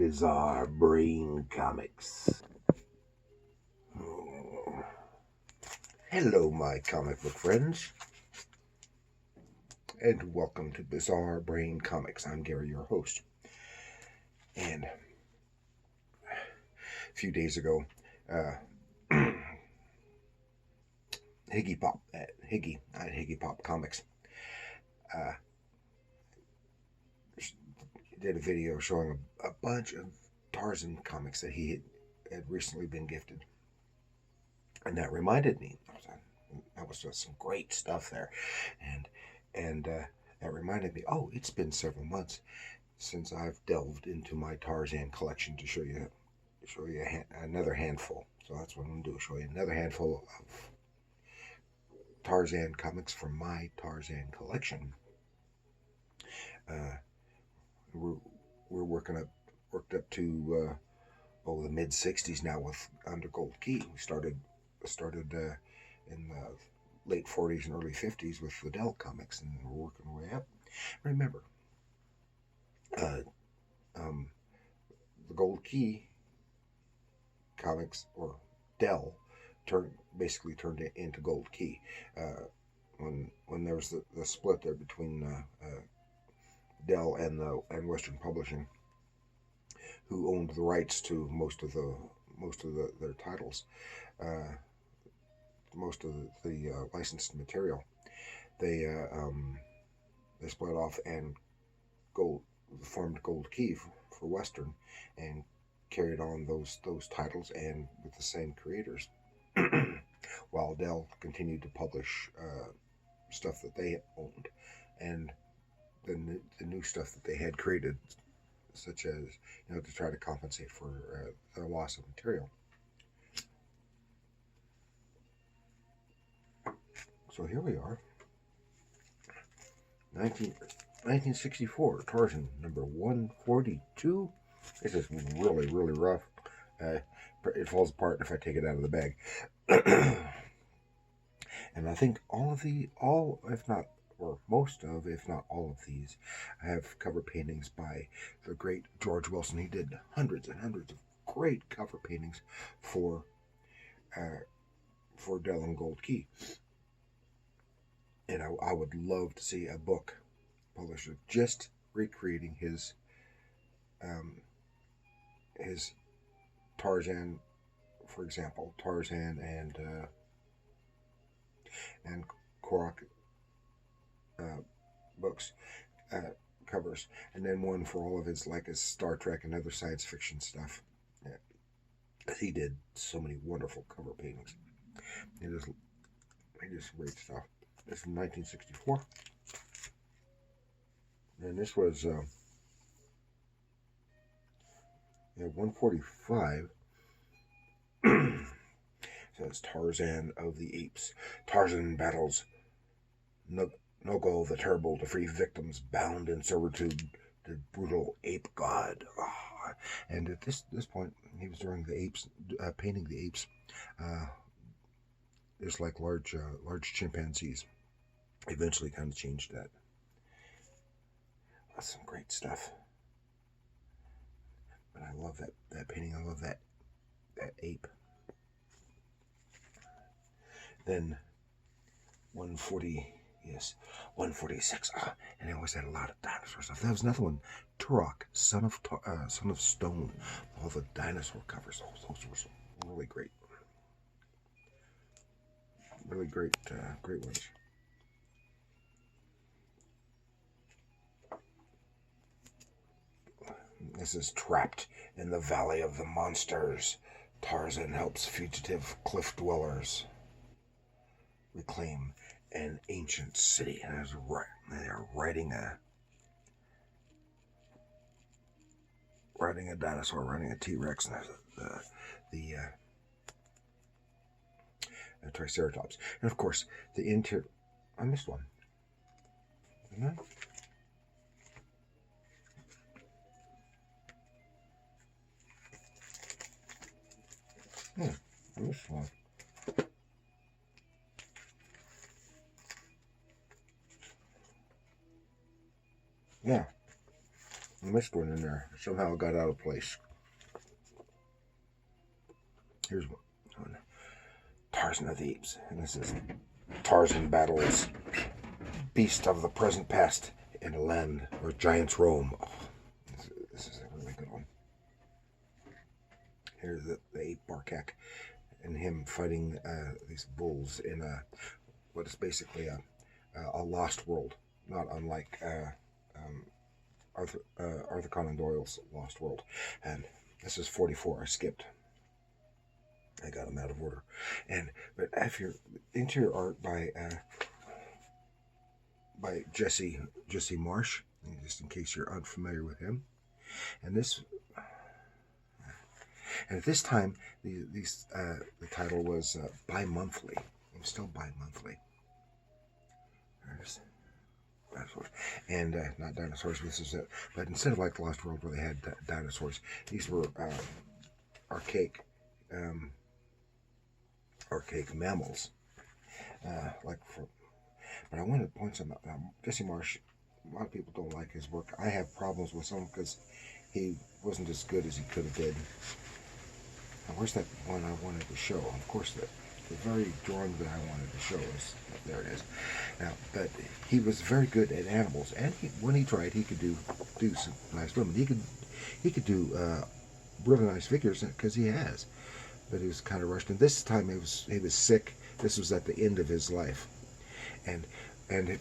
Bizarre Brain Comics. Hello, my comic book friends, and welcome to Bizarre Brain Comics. I'm Gary, your host. And a few days ago, Higgy Pop Comics, did a video showing a bunch of Tarzan comics that he had recently been gifted. And that reminded me, that was just some great stuff there. And that reminded me, it's been several months since I've delved into my Tarzan collection to show you another handful. So that's what I'm going to do, show you another handful of Tarzan comics from my Tarzan collection. We're worked up to the mid 60s now with under Gold Key. We started in the late 40s and early 50s with the Dell comics, and we're working our way up. Remember, the Gold Key comics, or Dell, basically turned it into Gold Key when there was the split there between Dell and Western Publishing, who owned the rights to most of their titles, most of the licensed material. They split off and formed Gold Key for Western, and carried on those titles and with the same creators, while Dell continued to publish stuff that they owned, and the new stuff that they had created, such as, to try to compensate for their loss of material. So here we are, 1964, Tarzan number 142. This is really, really rough. It falls apart if I take it out of the bag. And I think most of, if not all of these, have cover paintings by the great George Wilson. He did hundreds and hundreds of great cover paintings for Dell and Gold Key. And I would love to see a book published just recreating his Tarzan, for example, Tarzan and Korok books covers, and then one for all of his Star Trek and other science fiction stuff. Yeah. He did so many wonderful cover paintings. He just great stuff. This is from 1964, and this was 145. Says Tarzan of the Apes. Tarzan battles Nogo the Terrible to free victims bound in servitude, the brutal ape god. And at this point, he was doing the apes, painting the apes. It's like large chimpanzees. Eventually kind of changed that. That's some great stuff. But I love that painting. I love that ape. Then 146. And I always had a lot of dinosaur stuff. That was another one. Turok, son of Stone. All the dinosaur covers. Those were really great. Really great ones. This is Trapped in the Valley of the Monsters. Tarzan helps fugitive cliff dwellers reclaim an ancient city. And they're riding a dinosaur, riding a T-Rex, and there's the Triceratops. And of course, the interior. I missed one. Didn't I? I missed one. Yeah. missed one in there. Somehow it got out of place. Here's one. Tarzan of the Apes. And this is Tarzan battles beast of the present past in a land where giants roam. Oh, this is a really good one. Here's the ape Barkak and him fighting these bulls in what is basically a lost world, not unlike Arthur Conan Doyle's Lost World. And this is 44. I skipped. I got them out of order. But if you're interior art by Jesse Marsh, just in case you're unfamiliar with him, and at this time the title was bi-monthly. It was still bi-monthly. There's dinosaurs. And not dinosaurs. This is it. But instead of like the Lost World where they had dinosaurs, these were archaic mammals. But I wanted to point something out. Jesse Marsh, a lot of people don't like his work. I have problems with some because he wasn't as good as he could have been. Now, where's that one I wanted to show? Of course, the very drawing that I wanted to show is there. It is. Now, but he was very good at animals, and when he tried, he could do some nice women. He could do really nice figures because he has. But he was kind of rushed. And this time he was sick. This was at the end of his life,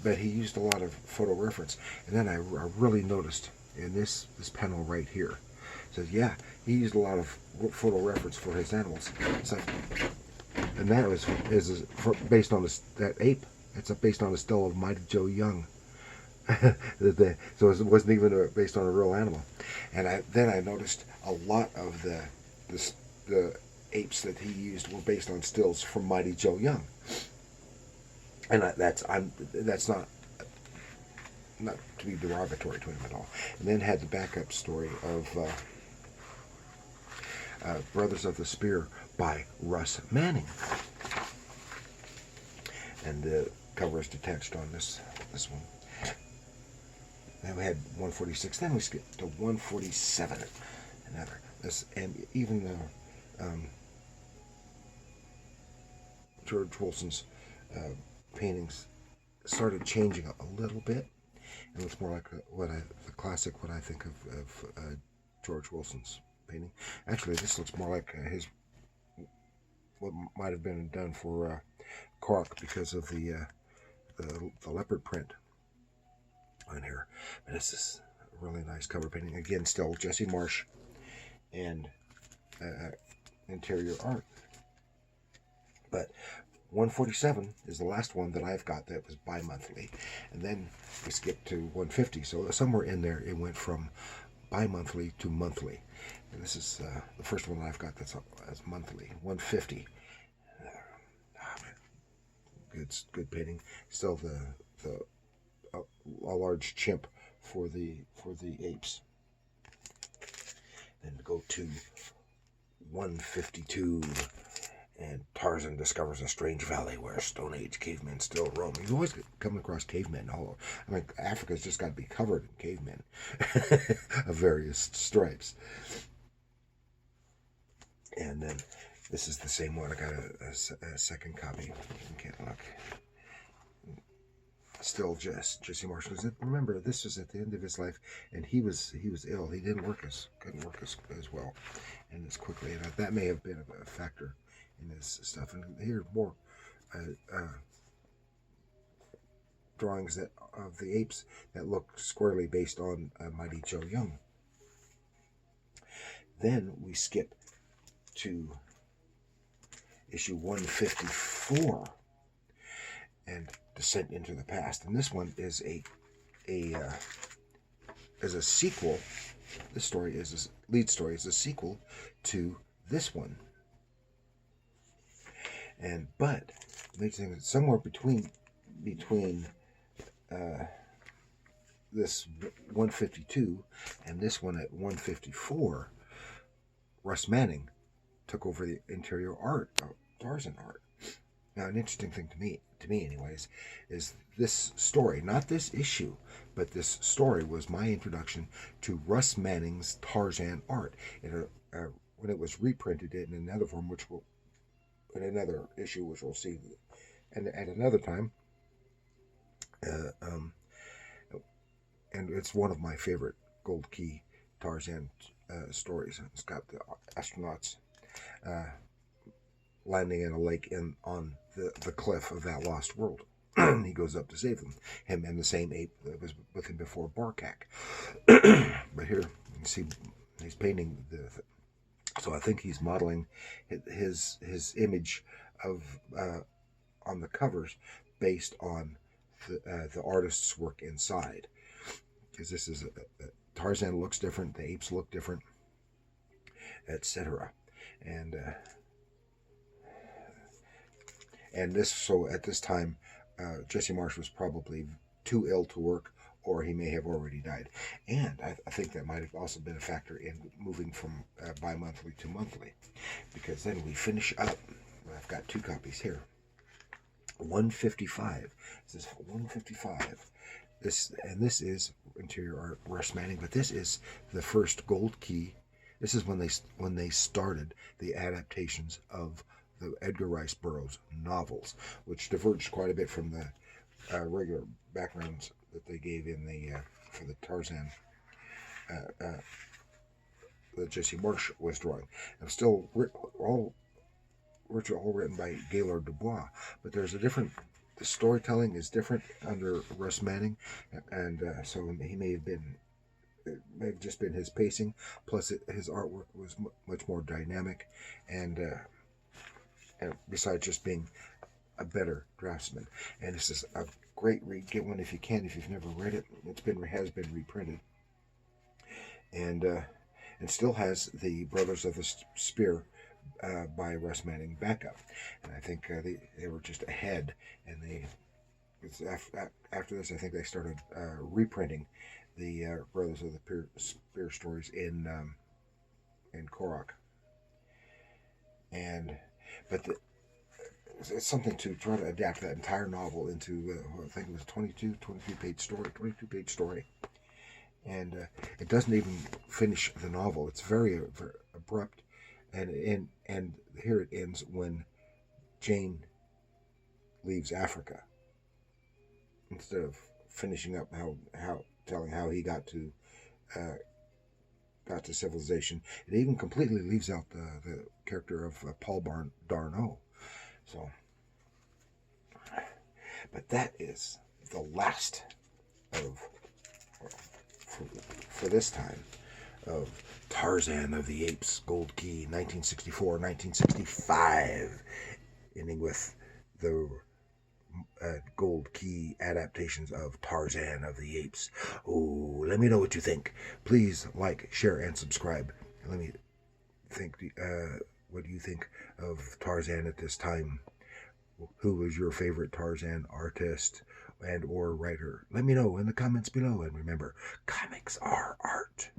but he used a lot of photo reference. And then I really noticed in this panel right here, it says he used a lot of photo reference for his animals. So, and that is based on that ape. It's based on a still of Mighty Joe Young. So it wasn't even based on a real animal. And then I noticed a lot of the apes that he used were based on stills from Mighty Joe Young, and that's not to be derogatory to him at all. And then had the backup story of Brothers of the Spear by Russ Manning, and the cover is detached on this one. Then we had 146. Then we skipped to 147. Another and even George Wilson's paintings started changing a little bit, and it's more like the classic what I think of George Wilson's painting. Actually, this looks more like what might have been done for Cork because of the leopard print on here. But this is a really nice cover painting. Again, still Jesse Marsh and interior art. But 147 is the last one that I've got that was bi-monthly. And then we skipped to 150. So somewhere in there it went from bi-monthly to monthly. And this is the first one that I've got that's monthly. 150. Good painting. Still a large chimp for the apes. Then go to 152, and Tarzan discovers a strange valley where Stone Age cavemen still roam. You always come across cavemen all over. I mean, Africa's just got to be covered in cavemen of various stripes. And then this is the same one. I got a second copy. Can't look. Still Jesse Marsh. Remember, this was at the end of his life, and he was ill. He couldn't work as well and as quickly, and that may have been a factor in his stuff. And here more drawings of the apes that look squarely based on Mighty Joe Young. Then we skip to issue 154 and Descent into the Past, and this one is a sequel. This story is lead story is a sequel to this one, but amazing that somewhere between this 152 and this one at 154, Russ Manning took over the interior art of Tarzan art. Now, an interesting thing to me anyways, is this story, not this issue, but this story was my introduction to Russ Manning's Tarzan art. When it was reprinted in another form, in another issue, which we'll see, and at another time, uh, um, and it's one of my favorite Gold Key Tarzan stories. It's got the astronauts uh, landing in a lake on the cliff of that lost world. He goes up to save them. Him and the same ape that was with him before, Barkak. But here you can see he's painting so I think he's modeling his image of on the covers based on the artist's work inside. Because this is Tarzan looks different, the apes look different, etc. And this, so at this time, Jesse Marsh was probably too ill to work, or he may have already died. And I think that might have also been a factor in moving from bi-monthly to monthly, because then we finish up. I've got 2 copies here. 155. This is 155. This is interior art, Russ Manning, but this is the first Gold Key. This is when they started the adaptations of the Edgar Rice Burroughs novels, which diverged quite a bit from the regular backgrounds that they gave in the for the Tarzan that Jesse Marsh was drawing. And still virtually all written by Gaylord Dubois, but there's a different. The storytelling is different under Russ Manning, and so he may have been. It may have just been his pacing, plus his artwork was much more dynamic, and besides just being a better draftsman. And this is a great read. Get one if you can, if you've never read it. Has been reprinted, and still has the Brothers of the Spear by Russ Manning backup. And I think they were just ahead, and after this, I think they started reprinting the Brothers of the Spear stories in Korok. But it's something to try to adapt that entire novel into, I think it was 22-page story. And it doesn't even finish the novel. It's very, very abrupt. And here it ends when Jane leaves Africa, instead of finishing up how telling how he got to civilization. It even completely leaves out the character of Paul Darno. So, but that is the last of for this time of Tarzan of the Apes, Gold Key, 1964-1965, ending with the Gold Key adaptations of Tarzan of the Apes. Oh, let me know what you think. Please like, share, and subscribe. Let me think. What do you think of Tarzan at this time? Who was your favorite Tarzan artist and or writer? Let me know in the comments below. And remember, comics are art.